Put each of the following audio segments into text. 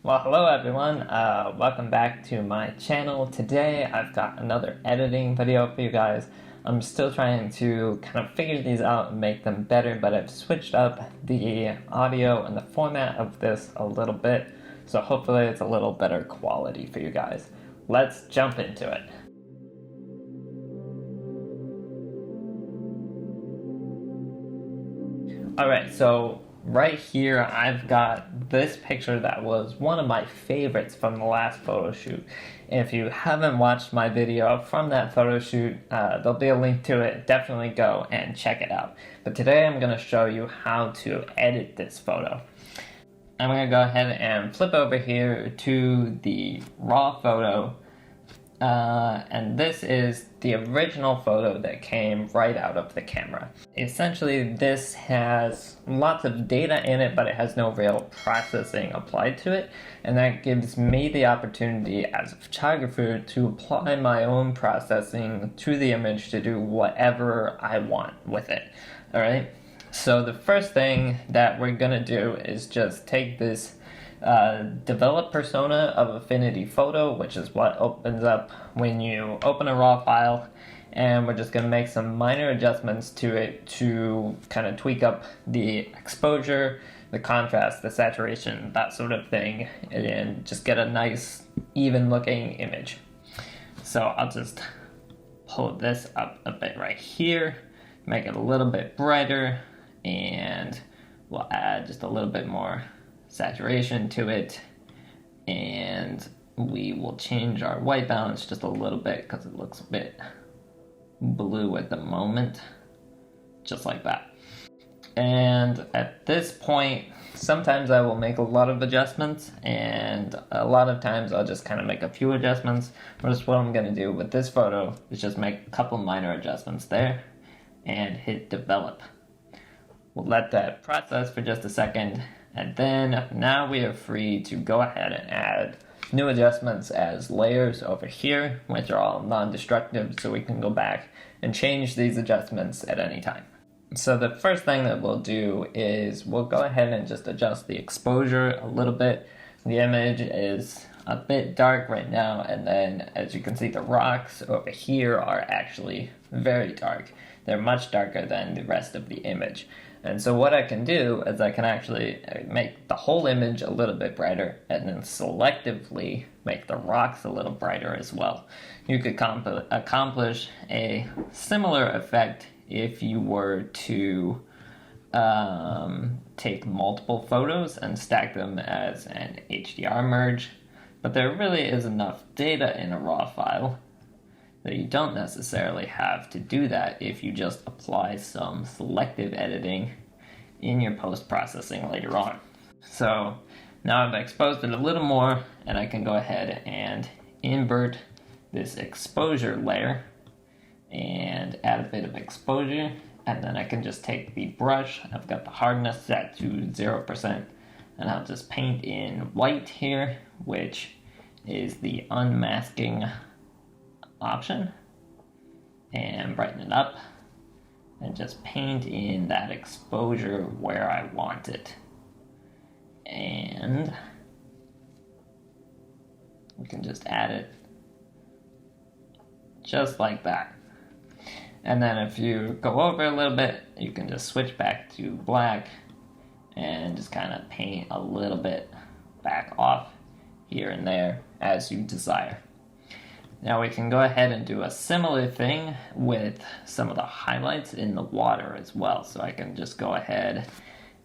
Well, hello everyone. Welcome back to my channel. Today I've got another editing video for you guys. I'm still trying to kind of figure these out and make them better, but I've switched up the audio and the format of this a little bit, so hopefully it's a little better quality for you guys. Let's jump into it. Alright, so right here I've got this picture that was one of my favorites from the last photo shoot. If you haven't watched my video from that photo shoot, there'll be a link to it. Definitely go and check it out. But today I'm going to show you how to edit this photo. I'm going to go ahead and flip over here to the raw photo. And this is the original photo that came right out of the camera. Essentially, this has lots of data in it, but it has no real processing applied to it, and that gives me the opportunity as a photographer to apply my own processing to the image to do whatever I want with it. Alright, so the first thing that we're gonna do is just take this develop persona of Affinity Photo, which is what opens up when you open a raw file, and we're just going to make some minor adjustments to it to kind of tweak up the exposure, the contrast, the saturation, that sort of thing, and just get a nice even looking image. So I'll just pull this up a bit right here, make it a little bit brighter, and we'll add just a little bit more saturation to it, and we will change our white balance just a little bit because it looks a bit blue at the moment, just like that. And at this point, sometimes I will make a lot of adjustments, and a lot of times I'll just kind of make a few adjustments. But what I'm going to do with this photo is just make a couple minor adjustments there and hit develop. We'll let that process for just a second. And then now we are free to go ahead and add new adjustments as layers over here, which are all non-destructive, so we can go back and change these adjustments at any time. So the first thing that we'll do is we'll go ahead and just adjust the exposure a little bit. The image is a bit dark right now, and then as you can see, the rocks over here are actually very dark. They're much darker than the rest of the image. And so what I can do is I can actually make the whole image a little bit brighter, and then selectively make the rocks a little brighter as well. You could accomplish a similar effect if you were to take multiple photos and stack them as an HDR merge, but there really is enough data in a raw file that you don't necessarily have to do that if you just apply some selective editing in your post-processing later on. So now I've exposed it a little more, and I can go ahead and invert this exposure layer and add a bit of exposure, and then I can just take the brush. I've got the hardness set to 0%, and I'll just paint in white here, which is the unmasking option, and brighten it up and just paint in that exposure where I want it. And we can just add it just like that. And then if you go over a little bit, you can just switch back to black and just kind of paint a little bit back off here and there as you desire. Now we can go ahead and do a similar thing with some of the highlights in the water as well. So I can just go ahead,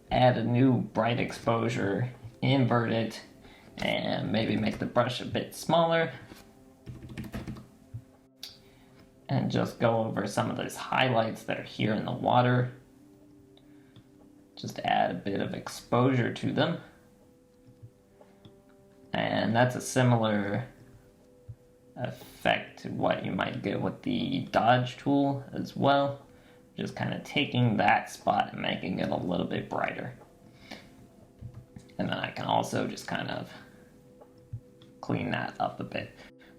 add a new bright exposure, invert it, and maybe make the brush a bit smaller. And just go over some of those highlights that are here in the water. Just add a bit of exposure to them. And that's a similar effect to what you might get with the dodge tool as well. Just kind of taking that spot and making it a little bit brighter. And then I can also just kind of clean that up a bit.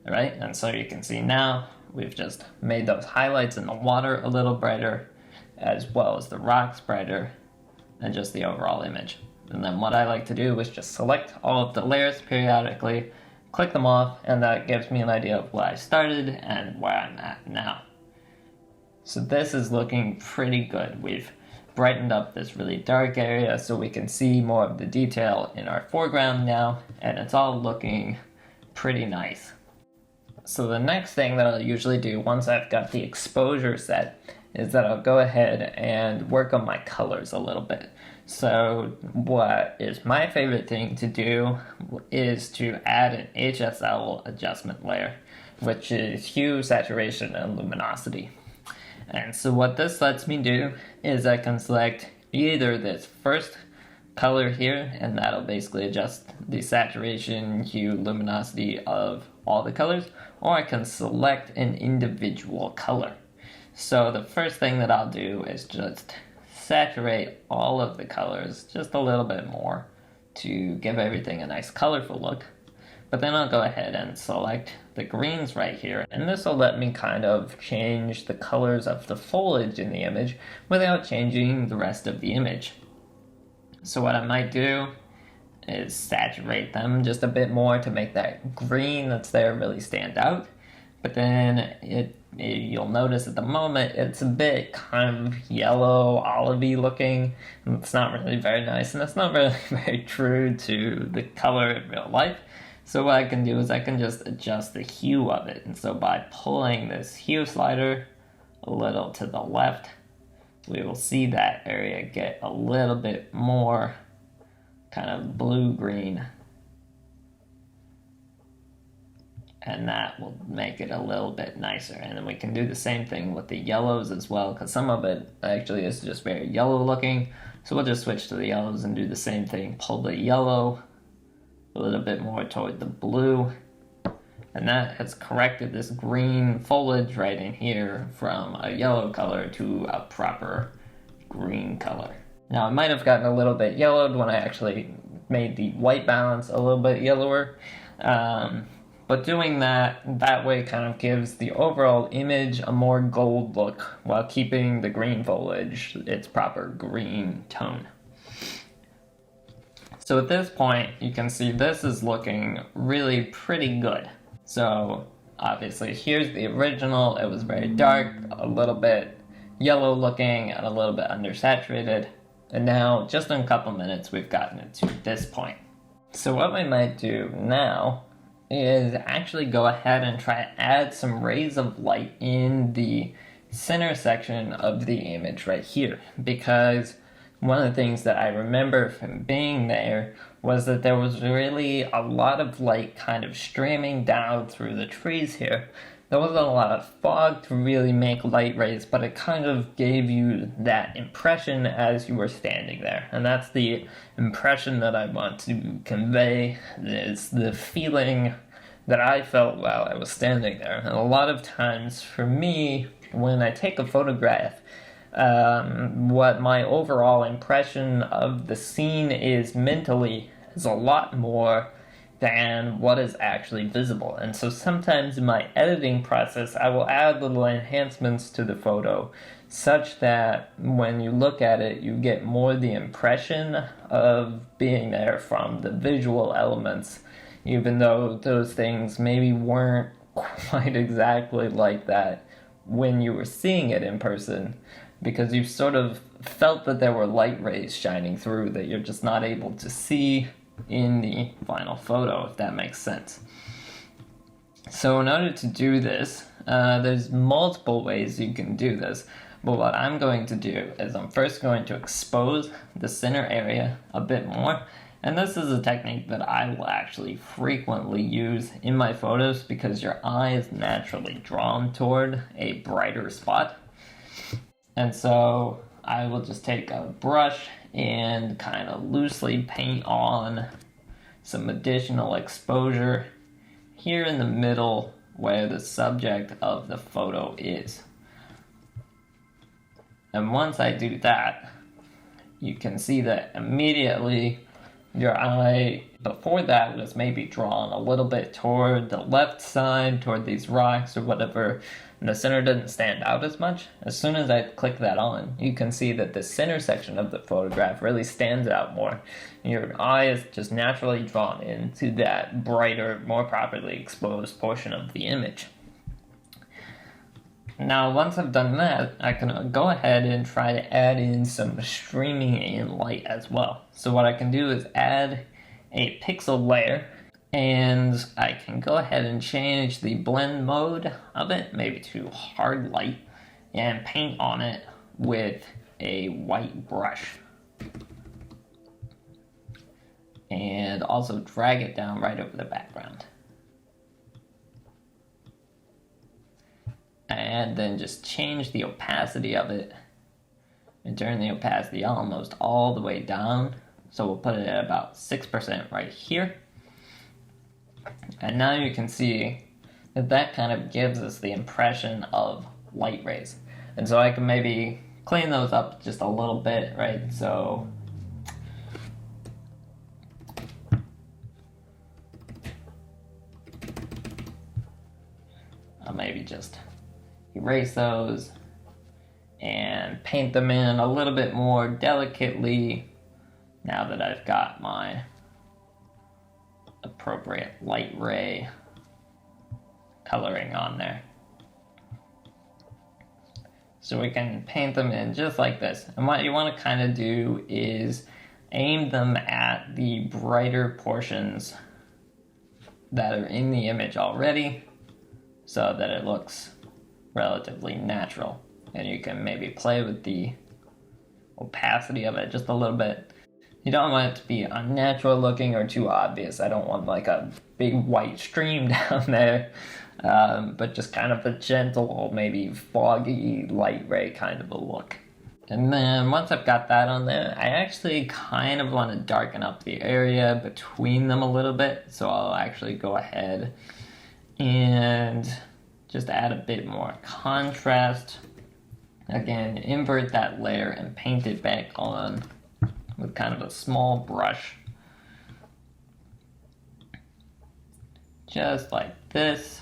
Alright, and so you can see now we've just made those highlights in the water a little brighter, as well as the rocks brighter, and just the overall image. And then what I like to do is just select all of the layers periodically, click them off, and that gives me an idea of where I started and where I'm at now. So this is looking pretty good. We've brightened up this really dark area so we can see more of the detail in our foreground now, and it's all looking pretty nice. So the next thing that I'll usually do once I've got the exposure set is that I'll go ahead and work on my colors a little bit. So what is my favorite thing to do is to add an HSL adjustment layer, which is hue, saturation, and luminosity. And so what this lets me do is I can select either this first color here, and that'll basically adjust the saturation, hue, luminosity of all the colors, or I can select an individual color. So the first thing that I'll do is just saturate all of the colors just a little bit more to give everything a nice colorful look. But then I'll go ahead and select the greens right here, and this will let me kind of change the colors of the foliage in the image without changing the rest of the image. So what I might do is saturate them just a bit more to make that green that's there really stand out. But then you'll notice at the moment it's a bit kind of yellow, olivey looking, and it's not really very nice, and it's not really very true to the color in real life. So what I can do is I can just adjust the hue of it. And so by pulling this hue slider a little to the left, we will see that area get a little bit more kind of blue-green. And that will make it a little bit nicer. And then we can do the same thing with the yellows as well, because some of it actually is just very yellow looking. So we'll just switch to the yellows and do the same thing. Pull the yellow a little bit more toward the blue, and that has corrected this green foliage right in here from a yellow color to a proper green color. Now it might have gotten a little bit yellowed when I actually made the white balance a little bit yellower, but doing that way kind of gives the overall image a more gold look while keeping the green foliage its proper green tone. So at this point, you can see this is looking really pretty good. So obviously here's the original. It was very dark, a little bit yellow looking, and a little bit undersaturated. And now, just in a couple minutes, we've gotten it to this point. So what we might do now is actually go ahead and try to add some rays of light in the center section of the image right here, because one of the things that I remember from being there was that there was really a lot of light kind of streaming down through the trees here. There wasn't a lot of fog to really make light rays, but it kind of gave you that impression as you were standing there. And that's the impression that I want to convey, is the feeling that I felt while I was standing there. And a lot of times for me, when I take a photograph, what my overall impression of the scene is mentally is a lot more than what is actually visible. And so sometimes in my editing process, I will add little enhancements to the photo such that when you look at it, you get more the impression of being there from the visual elements, even though those things maybe weren't quite exactly like that when you were seeing it in person, because you sort of felt that there were light rays shining through that you're just not able to see in the final photo, if that makes sense. So in order to do this, there's multiple ways you can do this, but what I'm going to do is I'm first going to expose the center area a bit more, and this is a technique that I will actually frequently use in my photos because your eye is naturally drawn toward a brighter spot. And so I will just take a brush and kind of loosely paint on some additional exposure here in the middle where the subject of the photo is. And once I do that, you can see that immediately your eye before that was maybe drawn a little bit toward the left side, toward these rocks or whatever, and the center didn't stand out as much. As soon as I click that on, you can see that the center section of the photograph really stands out more. Your eye is just naturally drawn into that brighter, more properly exposed portion of the image. Now, once I've done that, I can go ahead and try to add in some streaming in light as well. So what I can do is add a pixel layer, and I can go ahead and change the blend mode of it, maybe to hard light, and paint on it with a white brush. And also drag it down right over the background. And then just change the opacity of it and turn the opacity almost all the way down. So we'll put it at about 6% right here. And now you can see that that kind of gives us the impression of light rays. And so I can maybe clean those up just a little bit, right? So I'll maybe just erase those and paint them in a little bit more delicately now that I've got my appropriate light ray coloring on there. So we can paint them in just like this. And what you want to kind of do is aim them at the brighter portions that are in the image already so that it looks relatively natural. And you can maybe play with the opacity of it just a little bit. You don't want it to be unnatural looking or too obvious. I don't want like a big white stream down there, but just kind of a gentle, maybe foggy light ray kind of a look. And then once I've got that on there, I actually kind of want to darken up the area between them a little bit. So I'll actually go ahead and just add a bit more contrast. Again, invert that layer and paint it back on with kind of a small brush. Just like this.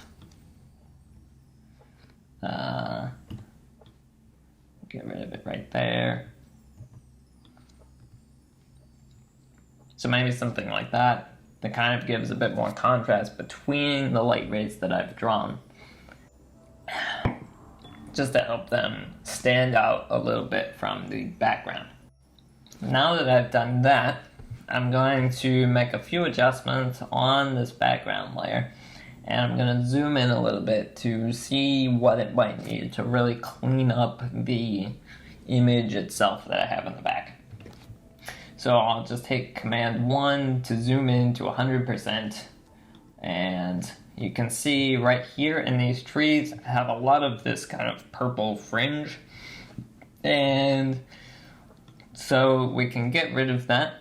Get rid of it right there. So maybe something like that kind of gives a bit more contrast between the light rays that I've drawn, just to help them stand out a little bit from the background. Now that I've done that, I'm going to make a few adjustments on this background layer, and I'm going to zoom in a little bit to see what it might need to really clean up the image itself that I have in the back. So I'll just take Command 1 to zoom in to 100%, and you can see right here in these trees I have a lot of this kind of purple fringe, and so we can get rid of that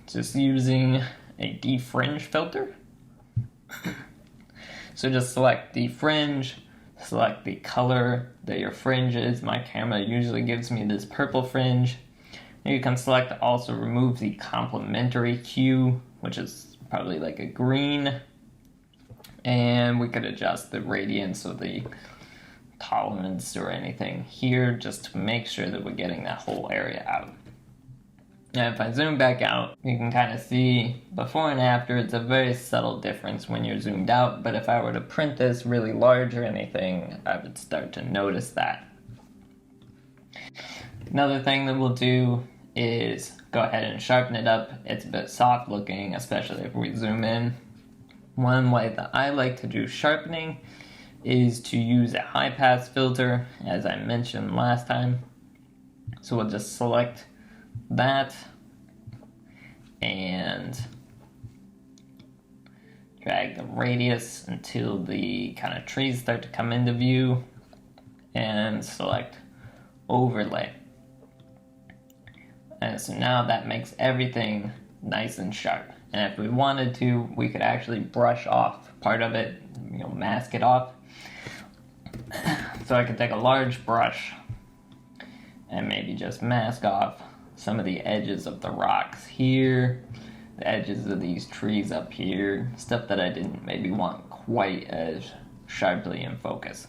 just using a defringe filter. So just select defringe, select the color that your fringe is. My camera usually gives me this purple fringe. You can select also remove the complementary hue, which is probably like a green. And we could adjust the radiance or the tolerance or anything here just to make sure that we're getting that whole area out. Now if I zoom back out, you can kind of see before and after. It's a very subtle difference when you're zoomed out, but if I were to print this really large or anything, I would start to notice that. Another thing that we'll do is go ahead and sharpen it up. It's a bit soft looking, especially if we zoom in. One way that I like to do sharpening is to use a high pass filter, as I mentioned last time. So we'll just select that and drag the radius until the kind of trees start to come into view, and select overlay. And so now that makes everything nice and sharp. And if we wanted to, we could actually brush off part of it, mask it off. So I could take a large brush and maybe just mask off some of the edges of the rocks here, the edges of these trees up here, stuff that I didn't maybe want quite as sharply in focus.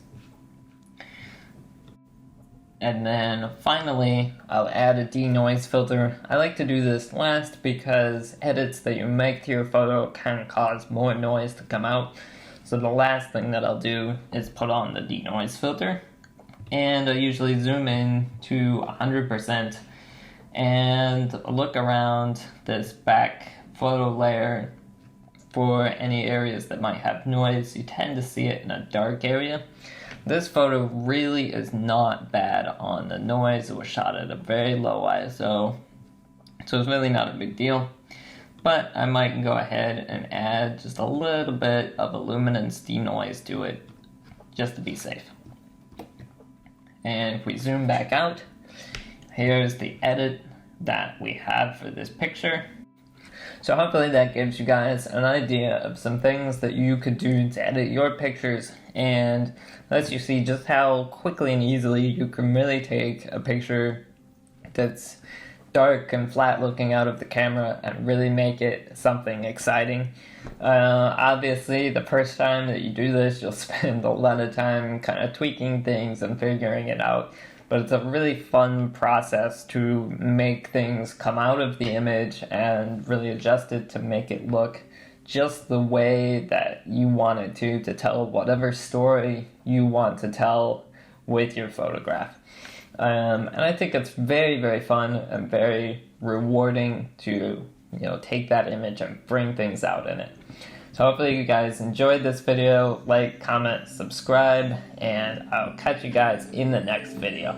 And then finally, I'll add a denoise filter. I like to do this last because edits that you make to your photo can cause more noise to come out. So the last thing that I'll do is put on the denoise filter. And I usually zoom in to 100% and look around this back photo layer for any areas that might have noise. You tend to see it in a dark area. This photo really is not bad on the noise. It was shot at a very low ISO, so it's really not a big deal. But I might go ahead and add just a little bit of a luminance denoise to it, just to be safe. And if we zoom back out, here's the edit that we have for this picture. So hopefully that gives you guys an idea of some things that you could do to edit your pictures, and lets you see just how quickly and easily you can really take a picture that's dark and flat looking out of the camera and really make it something exciting. Obviously, the first time that you do this, you'll spend a lot of time kind of tweaking things and figuring it out. But it's a really fun process to make things come out of the image and really adjust it to make it look just the way that you want it to tell whatever story you want to tell with your photograph. And I think it's very, very fun and very rewarding to, take that image and bring things out in it. So hopefully you guys enjoyed this video. Like, comment, subscribe, and I'll catch you guys in the next video.